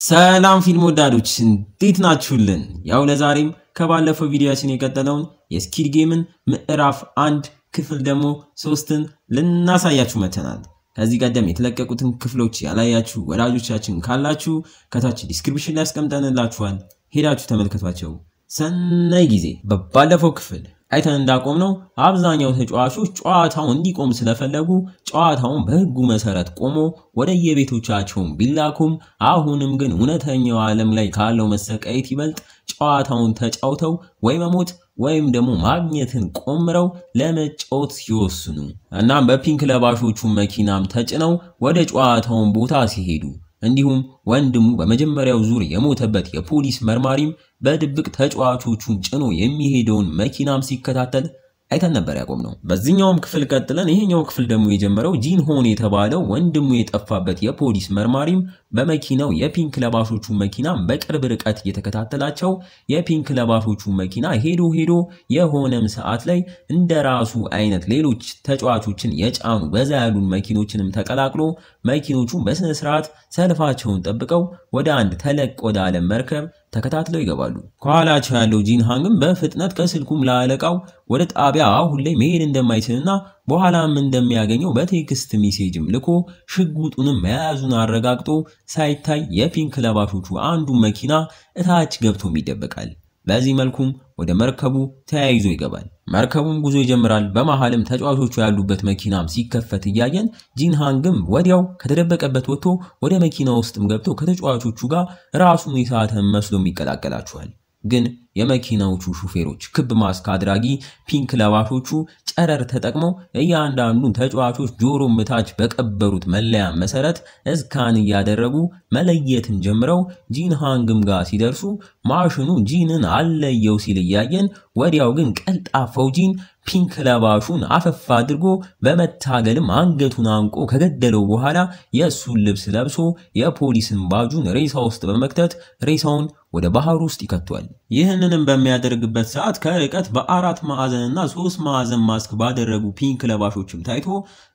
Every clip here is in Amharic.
ሰላም ፊልም ወዳዶች እንዴት ናችሁልን? ያው ለዛሬም ከባለፈው ቪዲዮአችን የቀጠለውን የስኪድ ጌምን ምዕራፍ 1 ክፍል ደግሞ 3ን ልናሳያችሁ መተናል። ከዚህ ቀደም የተለቀቁትን ክፍሎች ያላያችሁ ወዳጆቻችን ካላችሁ ከታች ዲስክሪፕሽን ላይ አስቀምጠንላችኋል፣ ሄዳችሁ ተመልከቷቸው። ሰናይ ጊዜ። በባለፈው ክፍል አይተን እንዳቆምነው አብዛኛው ተጫዋቾች ጨዋታው እንዲቆም ስለፈለጉ ጨዋታውን በህጉ መሰረት ቆሞ ወደ የቤቶቻቸው ቢላኩም አሁንም ግን እውነተኛው ዓለም ላይ ካለው መሰቃየት ይበልጥ ጨዋታውን ተጫውተው ወይ መሞት ወይም ደግሞ ማግኘትን ቆምረው ለመጫወት ሲወስኑ እናም በፒንክ ለባሾቹ መኪናም ተጭነው ወደ ጨዋታውን ቦታ ሲሄዱ እንዲሁም ወንድሙ በመጀመሪያው ዙር የሞተበት የፖሊስ መርማሪም በድብቅ ተጫዋቾቹን ጭኖ የሚሄደውን መኪናም ሲከታተል አይተን ነበር ያቆምነው። በዚህኛውም ክፍል ቀጥለን ይሄኛው ክፍል ደግሞ የጀመረው ጂን ሆን የተባለው ወንድሙ የጠፋበት የፖሊስ መርማሪም በመኪናው የፒንክ ለባሾቹ መኪና በቅርብ ርቀት እየተከታተላቸው የፒንክ ለባሾቹ መኪና ሄዶ የሆነም ሰዓት ላይ እንደራሱ አይነት ሌሎች ተጫዋቾችን የጫኑ በዛ ያሉ መኪኖችንም ተቀላቅሎ መኪኖቹ በስነ ስርዓት ሰልፋቸውን ጠብቀው ወደ አንድ ተለቅ ወደ አለ መርከብ ተከታትለው ይገባሉ። ከኋላቸው ያለው ጂን ሃንግም በፍጥነት ከስልኩም ለአለቃው ወደ ጣቢያ አሁን ላይ መሄድ እንደማይችልና በኋላም እንደሚያገኘው በቴክስት ሜሴጅም ልኮ ሽጉጡንም መያዙን አረጋግጦ ሳይታይ የፒንክ ለባሾቹ አንዱ መኪና እታች ገብቶም ይደበቃል። በዚህ መልኩም ወደ መርከቡ ተያይዞ ይገባል። መርከቡም ጉዞ ይጀምራል። በመሃልም ተጫዋቾቹ ያሉበት መኪናም ሲከፈት እያየን ጂን ሃንግም ወዲያው ከተደበቀበት ወጥቶ ወደ መኪና ውስጥም ገብቶ ከተጫዋቾቹ ጋር ራሱን የሳተ መስሎም ይቀላቀላቸዋል። ግን የመኪናዎቹ ሹፌሮች ክብ ማስክ አድራጊ ፒንክ ለባሾቹ ጨረር ተጠቅመው እያንዳንዱን ተጫዋቾች ጆሮ ምታች በቀበሩት መለያ መሰረት እስካን እያደረጉ መለየትን ጀምረው ጂን ሃንግም ጋር ሲደርሱ ማሽኑ ጂንን አለየው ሲል እያየን ወዲያው ግን ቀልጣፋው ጂን ፒንክ ለባሹን አፈፍ አድርጎ በመታገልም አንገቱን አንቆ ከገደለው በኋላ የሱን ልብስ ለብሶ የፖሊስን ባጁን ሬሳ ውስጥ በመክተት ሬሳውን ወደ ባህር ውስጥ ይከቷል። ይህንንም በሚያደርግበት ሰዓት ከርቀት በአራት ማዕዘንና 3 ማዕዘን ማስክ ባደረጉ ፒንክ ለባሾችም ታይቶ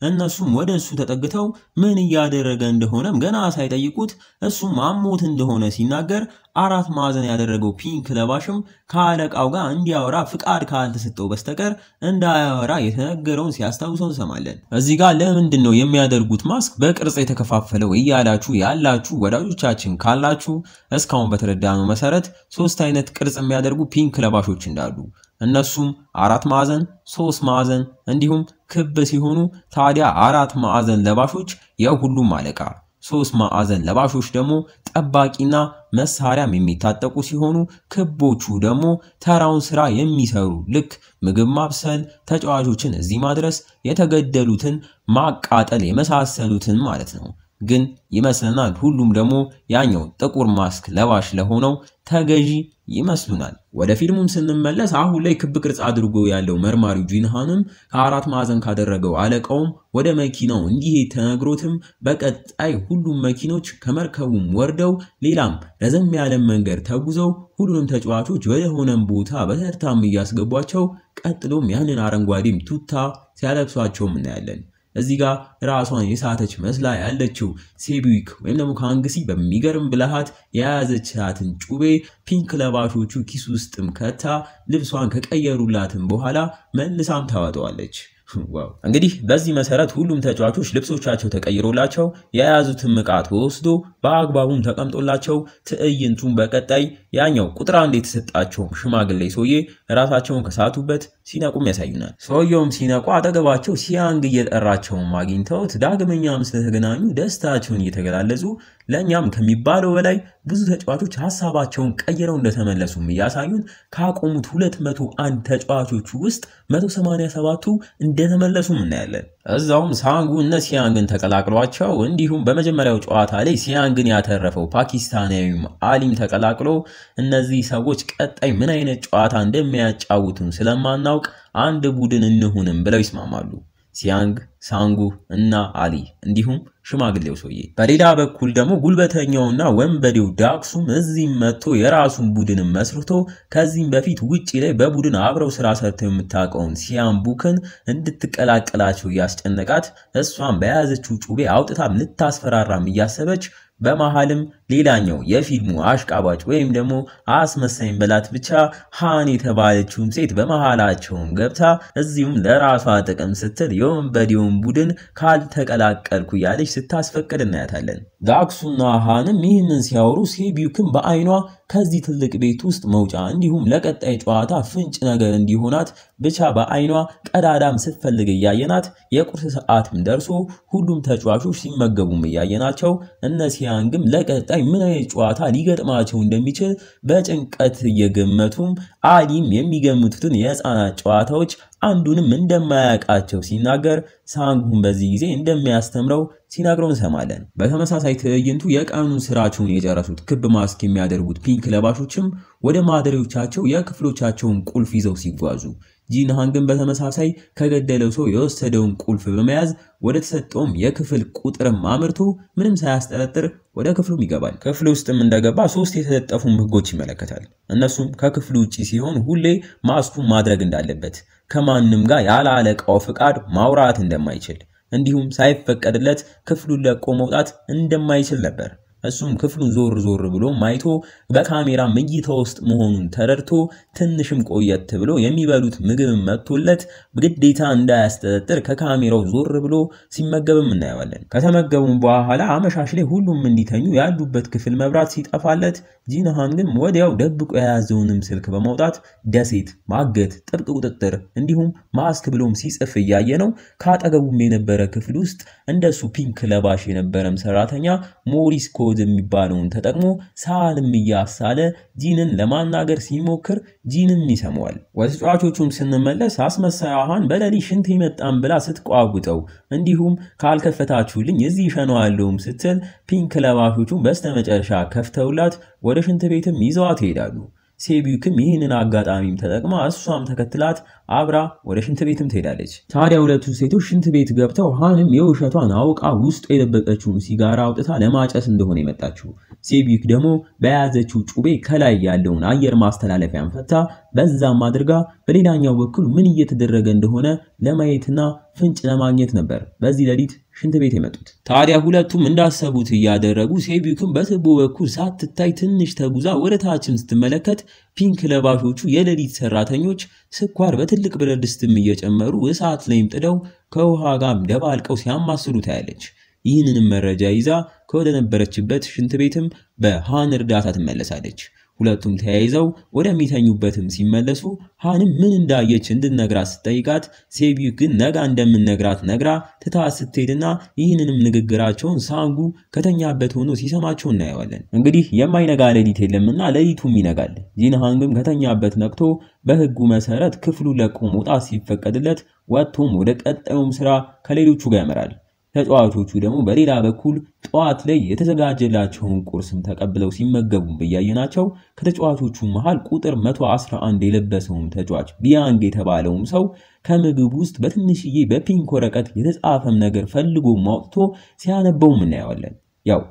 እነሱም ወደሱ ተጠግተው ምን እያደረገ እንደሆነም ገና ሳይጠይቁት እሱም አሞት እንደሆነ ሲናገር አራት ማዕዘን ያደረገው ፒንክ ለባሽም ከአለቃው ጋር እንዲያወራ ፍቃድ ካልተሰጠው በስተቀር እንዳያወራ የተነገረውን ሲያስታውሰው እንሰማለን። እዚህ ጋር ለምንድነው የሚያደርጉት ማስክ በቅርጽ የተከፋፈለው እያላችሁ ያላችሁ ወዳጆቻችን ካላችሁ እስካሁን በተረዳነው መሰረት 3 አይነት ቅርጽ የሚያደርጉ ፒንክ ለባሾች እንዳሉ እነሱም አራት ማዕዘን፣ 3 ማዕዘን እንዲሁም ክብ ሲሆኑ ታዲያ አራት ማዕዘን ለባሾች የሁሉም አለቃ፣ 3 ማዕዘን ለባሾች ደግሞ ጠባቂና መሳሪያም የሚታጠቁ ሲሆኑ ክቦቹ ደግሞ ተራውን ስራ የሚሰሩ ልክ ምግብ ማብሰል፣ ተጫዋቾችን እዚህ ማድረስ፣ የተገደሉትን ማቃጠል የመሳሰሉትን ማለት ነው። ግን ይመስለናል ሁሉም ደግሞ ያኛው ጥቁር ማስክ ለባሽ ለሆነው ተገዢ ይመስሉናል። ወደ ፊልሙም ስንመለስ አሁን ላይ ክብ ቅርጽ አድርጎ ያለው መርማሪው ጂን ሃንም ከአራት ማዕዘን ካደረገው አለቃውም ወደ መኪናው እንዲሄድ ተነግሮትም በቀጣይ ሁሉም መኪኖች ከመርከቡም ወርደው ሌላም ረዘም ያለ መንገድ ተጉዘው ሁሉንም ተጫዋቾች ወደ ሆነም ቦታ በተርታም እያስገቧቸው ቀጥሎም ያንን አረንጓዴም ቱታ ሲያለብሷቸውም እናያለን። እዚህ ጋር ራሷን የሳተች መስላ ያለችው ሴቢዊክ ወይም ደግሞ ካንግሲ በሚገርም ብልሃት የያዘቻትን ጩቤ ፒንክ ለባሾቹ ኪስ ውስጥም ከታ ልብሷን ከቀየሩላትም በኋላ መልሳም ታወጣዋለች። ዋው! እንግዲህ በዚህ መሰረት ሁሉም ተጫዋቾች ልብሶቻቸው ተቀይሮላቸው የያዙትን ዕቃት ወስዶ በአግባቡም ተቀምጦላቸው ትዕይንቱን በቀጣይ ያኛው ቁጥር 1 የተሰጣቸው ሽማግሌ ሰውዬ ራሳቸውን ከሳቱበት ሲነቁም ያሳዩናል። ሰውየውም ሲነቁ አጠገባቸው ሲያንግ እየጠራቸውም አግኝተውት ዳግመኛም ስለተገናኙ ደስታቸውን እየተገላለጹ ለኛም ከሚባለው በላይ ብዙ ተጫዋቾች ሐሳባቸውን ቀይረው እንደተመለሱም እያሳዩን ካቆሙት 201 ተጫዋቾች ውስጥ 187ቱ እንደተመለሱም እናያለን። እዛውም ሳንጉ እነ ሲያንግን ተቀላቅሏቸው እንዲሁም በመጀመሪያው ጨዋታ ላይ ሲያንግን ያተረፈው ፓኪስታናዊም አሊም ተቀላቅሎ እነዚህ ሰዎች ቀጣይ ምን አይነት ጨዋታ እንደሚያጫውቱን ስለማናውቅ አንድ ቡድን እንሁንም ብለው ይስማማሉ። ሲያንግ፣ ሳንጉ እና አሊ እንዲሁም ሽማግሌው ሰውዬ። በሌላ በኩል ደግሞ ጉልበተኛውና ወንበዴው ዳክሱም እዚህም መጥቶ የራሱን ቡድን መስርቶ ከዚህም በፊት ውጪ ላይ በቡድን አብረው ስራ ሰርተው የምታውቀውን ሲያምቡክን እንድትቀላቀላቸው ያስጨነቃት እሷን በያዘችው ጩቤ አውጥታም ልታስፈራራም እያሰበች በመሃልም ሌላኛው የፊልሙ አሽቃባጭ ወይም ደግሞ አስመሳይን በላት ብቻ ሃን የተባለችውም ሴት በመሃላቸውም ገብታ እዚሁም ለራሷ ጥቅም ስትል የወንበዴውን ቡድን ካልተቀላቀልኩ ያለች ስታስፈቅድ እናያታለን። ዳክሱና ሃንም ይህንን ሲያወሩ ሴቢዩክም በአይኗ ከዚህ ትልቅ ቤት ውስጥ መውጫ እንዲሁም ለቀጣይ ጨዋታ ፍንጭ ነገር እንዲሆናት ብቻ በአይኗ ቀዳዳም ስትፈልግ እያየናት የቁርስ ሰዓትም ደርሶ ሁሉም ተጫዋቾች ሲመገቡም እያየናቸው እነ ሲያንግም ለቀጣይ ምን አይነት ጨዋታ ሊገጥማቸው እንደሚችል በጭንቀት እየገመቱም አሊም የሚገምቱትን የህፃናት ጨዋታዎች አንዱንም እንደማያውቃቸው ሲናገር ሳንጉም በዚህ ጊዜ እንደሚያስተምረው ሲናገረው እንሰማለን። በተመሳሳይ ትዕይንቱ የቀኑን ስራቸውን የጨረሱት ክብ ማስክ የሚያደርጉት ፒንክ ለባሾችም ወደ ማደሪያዎቻቸው የክፍሎቻቸውን ቁልፍ ይዘው ሲጓዙ ጂንሃን ግን በተመሳሳይ ከገደለው ሰው የወሰደውን ቁልፍ በመያዝ ወደ ተሰጠውም የክፍል ቁጥርም አምርቶ ምንም ሳያስጠረጥር ወደ ክፍሉም ይገባል። ክፍሉ ውስጥም እንደገባ 3 የተለጠፉ ህጎች ይመለከታል። እነሱም ከክፍሉ ውጪ ሲሆን ሁሌ ማስኩን ማድረግ እንዳለበት፣ ከማንም ጋር ያለ አለቃው ፍቃድ ማውራት እንደማይችል እንዲሁም ሳይፈቀድለት ክፍሉን ለቆ መውጣት እንደማይችል ነበር። እሱም ክፍሉን ዞር ብሎ ማይቶ በካሜራ እይታ ውስጥ መሆኑን ተረድቶ ትንሽም ቆየት ብሎ የሚበሉት ምግብ መጥቶለት ግዴታ እንዳያስጠረጥር ከካሜራው ዞር ብሎ ሲመገብም እናየዋለን። ከተመገቡም በኋላ አመሻሽ ላይ ሁሉም እንዲተኙ ያሉበት ክፍል መብራት ሲጠፋለት ጂንሃን ግን ወዲያው ደብቆ የያዘውንም ስልክ በማውጣት ደሴት ማገት፣ ጥብቅ ቁጥጥር እንዲሁም ማስክ ብሎም ሲጽፍ እያየ ነው። ካጠገቡም የነበረ ክፍል ውስጥ እንደሱ ፒንክ ለባሽ የነበረም ሰራተኛ ሞሪስ ኮድ የሚባለውን ተጠቅሞ ሳልም እያሳለ ጂንን ለማናገር ሲሞክር ጂንም ይሰማዋል። ወደ ተጫዋቾቹም ስንመለስ አስመሳዩ ሃን በሌሊት ሽንት ይመጣም ብላ ስትቋጉጠው እንዲሁም ካልከፈታችሁልኝ እዚህ ሸነዋለሁም ስትል ፒንክ ለባሾቹ በስተመጨረሻ ከፍተውላት ወደ ሽንት ቤትም ይዘዋት ይሄዳሉ። ሴቢዩክም ይህንን አጋጣሚም ተጠቅማ እሷም ተከትላት አብራ ወደ ሽንት ቤትም ትሄዳለች። ታዲያ ሁለቱ ሴቶች ሽንት ቤት ገብተው ሃንም የውሸቷን አውቃ ውስጥ የደበቀችውን ሲጋራ አውጥታ ለማጨስ እንደሆነ የመጣችው፣ ሴቢዩክ ደግሞ በያዘችው ጩቤ ከላይ ያለውን አየር ማስተላለፊያን ፈታ በዛም አድርጋ በሌላኛው በኩል ምን እየተደረገ እንደሆነ ለማየትና ፍንጭ ለማግኘት ነበር በዚህ ሌሊት ሽንት ቤት የመጡት። ታዲያ ሁለቱም እንዳሰቡት እያደረጉ ሴቢዩክም በትቦ በኩል ሳትታይ ትንሽ ተጉዛ ወደ ታችም ስትመለከት ፒንክ ለባሾቹ የሌሊት ሰራተኞች ስኳር በትልቅ ብረት ድስትም እየጨመሩ እሳት ላይም ጥደው ከውሃ ጋር ደባልቀው ሲያማስሉ ታያለች። ይህንንም መረጃ ይዛ ከወደ ነበረችበት ሽንት ቤትም በሃን እርዳታ ትመለሳለች። ሁለቱም ተያይዘው ወደሚተኙበትም ሲመለሱ ሃንም ምን እንዳየች እንድትነግራት ስትጠይቃት ሴቢዩክ ግን ነጋ እንደምንነግራት ነግራ ትታ ስትሄድና ይህንንም ንግግራቸውን ሳንጉ ከተኛበት ሆኖ ሲሰማቸው እናየዋለን። እንግዲህ የማይነጋ ሌሊት የለምና ሌሊቱም ይነጋል። ጂንሃን ግን ከተኛበት ነቅቶ በህጉ መሰረት ክፍሉ ለቆ መውጣት ሲፈቀድለት ወጥቶም ወደ ቀጣዩም ስራ ከሌሎቹ ጋር ያመራል። ተጫዋቾቹ ደግሞ በሌላ በኩል ጧት ላይ የተዘጋጀላቸውን ቁርስም ተቀብለው ሲመገቡ በያየናቸው ከተጫዋቾቹ መሃል ቁጥር 111 የለበሰው ተጫዋች ቢያንግ የተባለውም ሰው ከምግብ ውስጥ በትንሽዬ በፒንክ ወረቀት የተጻፈም ነገር ፈልጎ ማውጥቶ ሲያነበው እናየዋለን። ያው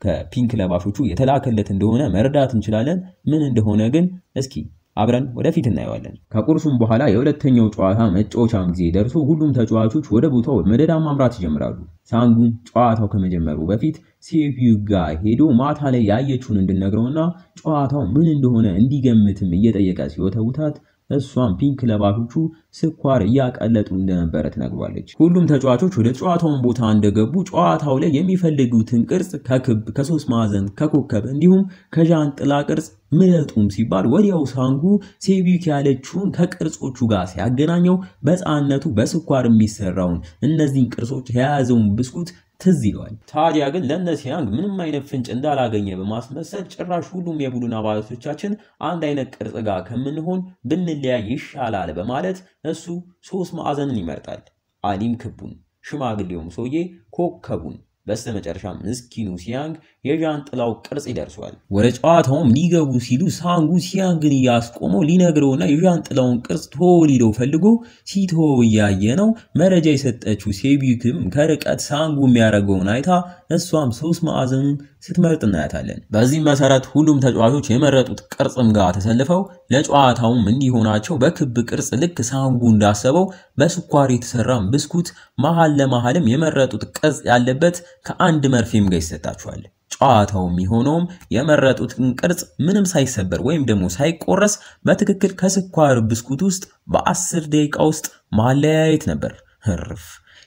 ከፒንክ ለባሾቹ የተላከለት እንደሆነ መረዳት እንችላለን። ምን እንደሆነ ግን እስኪ አብረን ወደፊት እናየዋለን። ከቁርሱም በኋላ የሁለተኛው ጨዋታ መጫወቻም ጊዜ ደርሶ ሁሉም ተጫዋቾች ወደ ቦታው መደዳ ማምራት ይጀምራሉ። ሳንጉም ጨዋታው ከመጀመሩ በፊት ሴቢዩክ ጋር ሄዶ ማታ ላይ ያየችውን እንድነግረውና ጨዋታው ምን እንደሆነ እንዲገምትም እየጠየቀ ሲወተውታት እሷም ፒንክ ለባሾቹ ስኳር እያቀለጡ እንደነበረ ትነግሯለች። ሁሉም ተጫዋቾች ወደ ጨዋታውን ቦታ እንደገቡ ጨዋታው ላይ የሚፈልጉትን ቅርጽ ከክብ፣ ከሶስት ማዕዘን፣ ከኮከብ እንዲሁም ከዣንጥላ ቅርጽ ምረጡም ሲባል ወዲያው ሳንጉ ሴቢዩክ ያለችውን ከቅርጾቹ ጋር ሲያገናኘው በሕፃንነቱ በስኳር የሚሰራውን እነዚህን ቅርጾች የያዘውን ብስኩት ትዝ ይለዋል። ታዲያ ግን ለነሲያንግ ምንም አይነት ፍንጭ እንዳላገኘ በማስመሰል ጭራሽ ሁሉም የቡድን አባላቶቻችን አንድ አይነት ቅርጽ ጋር ከምንሆን ብንለያይ ይሻላል በማለት እሱ 3 ማዕዘንን ይመርጣል። አሊም ክቡን፣ ሽማግሌውም ሰውዬ ኮከቡን፣ በስተመጨረሻ ምስኪኑ ሲያንግ የዣንጥላው ቅርጽ ይደርሷል። ወደ ጨዋታውም ሊገቡ ሲሉ ሳንጉ ሲያንግን ያስቆመው ሊነግረውና የዣንጥላውን ቅርጽ ሊለው ፈልጎ ሲተው እያየ ነው። መረጃ የሰጠችው ሴቢዩክም ከርቀት ሳንጉ የሚያደርገውን አይታ እሷም 3 ማዕዘኑን ስትመርጥ እናያታለን። በዚህ መሰረት ሁሉም ተጫዋቾች የመረጡት ቅርጽም ጋር ተሰልፈው ለጨዋታውም እንዲሆናቸው በክብ ቅርጽ ልክ ሳንጉ እንዳሰበው በስኳር የተሰራም ብስኩት መሃል ለመሃልም የመረጡት ቅርጽ ያለበት ከአንድ መርፌም ጋር ይሰጣቸዋል። ጨዋታው የሚሆነውም የመረጡትን ቅርጽ ምንም ሳይሰበር ወይም ደግሞ ሳይቆረስ በትክክል ከስኳር ብስኩት ውስጥ በ10 ደቂቃ ውስጥ ማለያየት ነበር።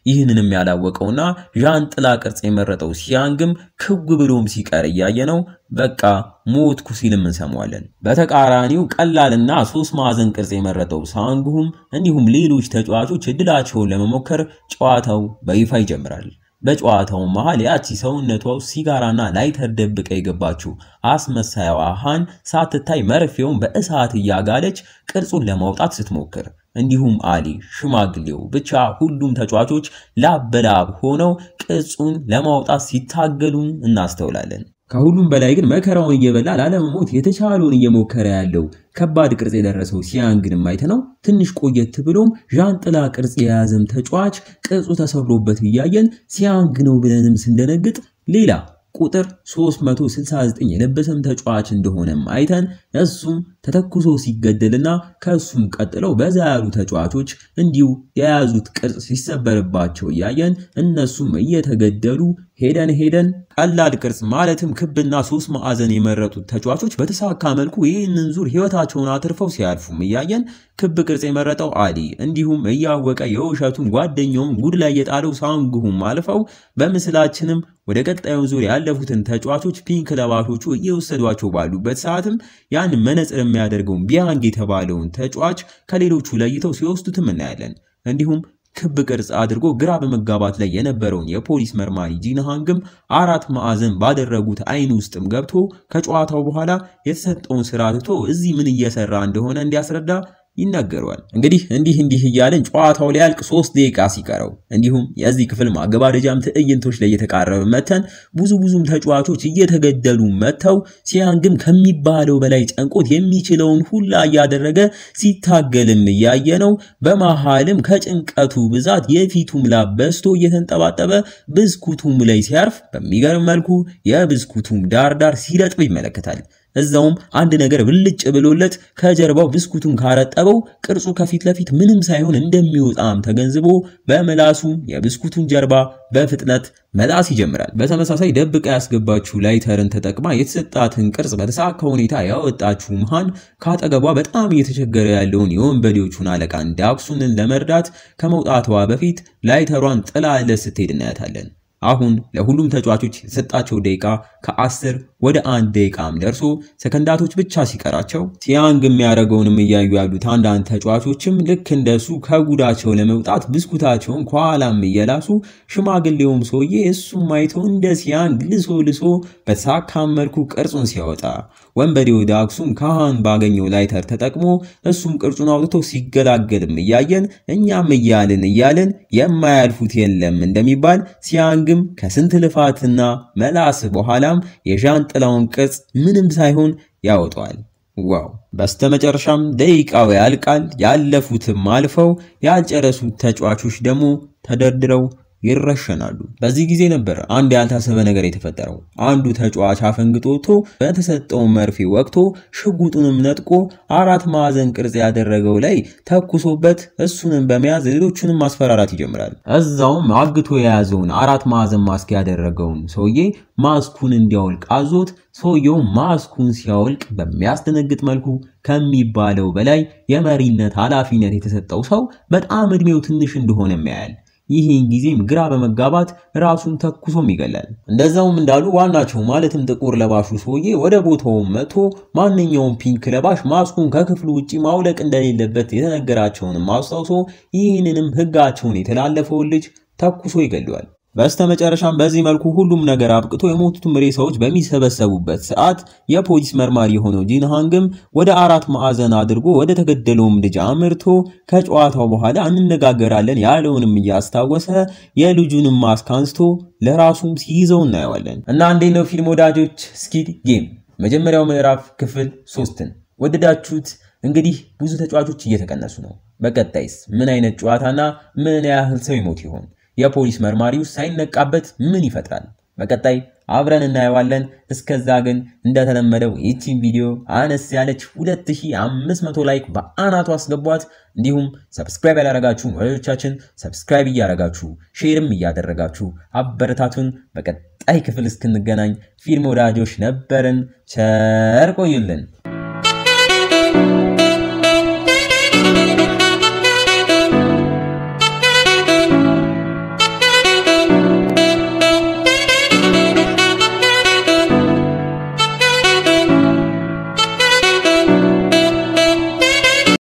ይህንንም ያላወቀውና ዣንጥላ ቅርጽ የመረጠው ሲያንግም ክው ብሎም ሲቀር እያየነው በቃ ሞትኩ ሲልም እንሰማዋለን። በተቃራኒው ቀላልና 3 ማዕዘን ቅርጽ የመረጠው ሳንጉም እንዲሁም ሌሎች ተጫዋቾች እድላቸውን ለመሞከር ጨዋታው በይፋ ይጀምራል። በጨዋታው መሃል ያቺ ሰውነቷ ሲጋራና ላይተር ደብቃ የገባችው አስመሳይዋ ሃን ሳትታይ መርፌውን በእሳት እያጋለች ቅርጹን ለማውጣት ስትሞክር እንዲሁም አሊ ሽማግሌው ብቻ ሁሉም ተጫዋቾች ላበላብ ሆነው ቅርጹን ለማውጣት ሲታገሉ እናስተውላለን። ከሁሉም በላይ ግን መከራውን እየበላ ላለመሞት የተቻለውን እየሞከረ ያለው ከባድ ቅርጽ የደረሰው ሲያንግንም አይተነው ትንሽ ቆየት ብሎም ዣንጥላ ቅርጽ የያዘም ተጫዋች ቅርጹ ተሰብሮበት እያየን ሲያንግ ነው ብለንም ስንደነግጥ ሌላ ቁጥር 369 የለበሰም ተጫዋች እንደሆነም አይተን እሱም ተተኩሶ ሲገደልና ከሱም ቀጥለው በዛ ያሉ ተጫዋቾች እንዲሁ የያዙት ቅርጽ ሲሰበርባቸው ያየን እነሱም እየተገደሉ ሄደን ቀላል ቅርጽ ማለትም ክብና 3 ማዕዘን የመረጡት ተጫዋቾች በተሳካ መልኩ ይህንን ዙር ህይወታቸውን አትርፈው ሲያልፉም ያየን ክብ ቅርጽ የመረጠው አሊ እንዲሁም እያወቀ የውሸቱን ጓደኛውን ጉድ ላይ የጣለው ሳንጉም አልፈው በምስላችንም ወደ ቀጣዩ ዙር ያለፉትን ተጫዋቾች ፒንክ ለባሾቹ እየወሰዷቸው ባሉበት ሰዓትም ያን መነጽር የሚያደርገው ቢያንግ የተባለውን ተጫዋች ከሌሎቹ ለይተው ሲወስዱትም እናያለን። እንዲሁም ክብ ቅርጽ አድርጎ ግራ በመጋባት ላይ የነበረውን የፖሊስ መርማሪ ጂንሃንግም 4 ማዕዘን ባደረጉት አይን ውስጥም ገብቶ ከጨዋታው በኋላ የተሰጠውን ስራ ትቶ እዚህ ምን እየሰራ እንደሆነ እንዲያስረዳ ይናገራል። እንግዲህ እንዲህ እያለን ጨዋታው ሊያልቅ 3 ደቂቃ ሲቀረው እንዲሁም የዚህ ክፍል ማገባደጃም ትዕይንቶች ላይ የተቃረበ መተን ብዙም ተጫዋቾች እየተገደሉ መተው ሲያንግም ከሚባለው በላይ ጨንቆት የሚችለውን ሁላ ያደረገ ሲታገልም ያየነው በመሃልም ከጭንቀቱ ብዛት የፊቱም ላብ በስቶ እየተንጠባጠበ ብስኩቱም ላይ ሲያርፍ በሚገርም መልኩ የብስኩቱም ዳርዳር ሲረጥብ ይመለከታል። እዛውም አንድ ነገር ብልጭ ብሎለት ከጀርባው ብስኩቱን ካረጠበው ቅርጹ ከፊት ለፊት ምንም ሳይሆን እንደሚወጣም ተገንዝቦ በመላሱ የብስኩቱን ጀርባ በፍጥነት መላስ ይጀምራል። በተመሳሳይ ደብቃ ያስገባችው ላይተርን ተጠቅማ የተሰጣትን ቅርጽ በተሳካ ሁኔታ ያወጣችው መሃን ካጠገቧ በጣም እየተቸገረ ያለውን የወንበዴዎቹን አለቃ ዳክሱንን ለመርዳት ከመውጣቷ በፊት ላይተሯን ጥላለት ስትሄድ እናያታለን። አሁን ለሁሉም ተጫዋቾች የተሰጣቸው ደቂቃ ከ10 ወደ 1 ደቂቃም ደርሶ ሰከንዳቶች ብቻ ሲቀራቸው ሲያንግ የሚያደርገውንም እያዩ ያሉት አንዳንድ ተጫዋቾችም ልክ እንደሱ ከጉዳቸው ለመውጣት ብስኩታቸውን ከኋላም እየላሱ ሽማግሌውም ሰውዬ እሱም አይቶ እንደ ሲያንግ ልሶ በተሳካ መልኩ ቅርጹን ሲያወጣ ወንበዴው ዳክሱም ካሃን ባገኘው ላይተር ተጠቅሞ እሱም ቅርጹን አውጥቶ ሲገላገልም እያየን እኛም እያልን የማያልፉት የለም እንደሚባል ሲያንግም ከስንት ልፋትና መላስ በኋላም የዣንጥላውን ቅርጽ ምንም ሳይሆን ያወጣዋል። ዋው! በስተመጨረሻም ደቂቃው ያልቃል። ያለፉትም አልፈው ያልጨረሱት ተጫዋቾች ደግሞ ተደርድረው ይረሸናሉ። በዚህ ጊዜ ነበር አንድ ያልታሰበ ነገር የተፈጠረው። አንዱ ተጫዋች አፈንግጦ በተሰጠው መርፌ ወቅቶ ሽጉጡንም ነጥቆ 4 ማዕዘን ቅርጽ ያደረገው ላይ ተኩሶበት እሱንም በመያዝ ሌሎቹንም ማስፈራራት ይጀምራል። እዛውም አግቶ የያዘውን 4 ማዕዘን ማስክ ያደረገውን ሰውዬ ማስኩን እንዲያወልቅ አዞት ሰውየው ማስኩን ሲያወልቅ በሚያስደነግጥ መልኩ ከሚባለው በላይ የመሪነት ኃላፊነት የተሰጠው ሰው በጣም እድሜው ትንሽ እንደሆነ ያያል። ይህን ጊዜም ግራ በመጋባት ራሱን ተኩሶም ይገላል። እንደዛውም እንዳሉ ዋናቸው ማለትም ጥቁር ለባሹ ሰውዬ ወደ ቦታው መጥቶ ማንኛውም ፒንክ ለባሽ ማስኩን ከክፍሉ ውጪ ማውለቅ እንደሌለበት የተነገራቸውን ማስታውሶ ይህንንም ህጋቸውን የተላለፈውን ልጅ ተኩሶ ይገለዋል። በስተመጨረሻም በዚህ መልኩ ሁሉም ነገር አብቅቶ የሞቱት ሬሳዎች በሚሰበሰቡበት ሰዓት የፖሊስ መርማሪ የሆነው ጂንሃንግም ወደ 4 ማዕዘን አድርጎ ወደ ተገደለውም ልጅ አምርቶ ከጨዋታው በኋላ እንነጋገራለን ያለውንም እያስታወሰ የልጁንም ማስክ አንስቶ ለራሱም ሲይዘው እናየዋለን። እና እንዴት ነው ፊልም ወዳጆች ስኪድ ጌም መጀመሪያው ምዕራፍ ክፍል 3ን ወደዳችሁት? እንግዲህ ብዙ ተጫዋቾች እየተቀነሱ ነው። በቀጣይስ ምን አይነት ጨዋታና ምን ያህል ሰው ይሞት ይሆን? የፖሊስ መርማሪው ሳይነቃበት ምን ይፈጥራል? በቀጣይ አብረን እናየዋለን። እስከዛ ግን እንደተለመደው ይህችን ቪዲዮ አነስ ያለች 2500 ላይክ በአናቱ አስገቧት። እንዲሁም ሰብስክራይብ ያላረጋችሁ ወዳጆቻችን ሰብስክራይብ እያረጋችሁ ሼርም እያደረጋችሁ አበረታቱን። በቀጣይ ክፍል እስክንገናኝ ፊልም ወዳጆች ነበርን። ቸር ቆዩልን።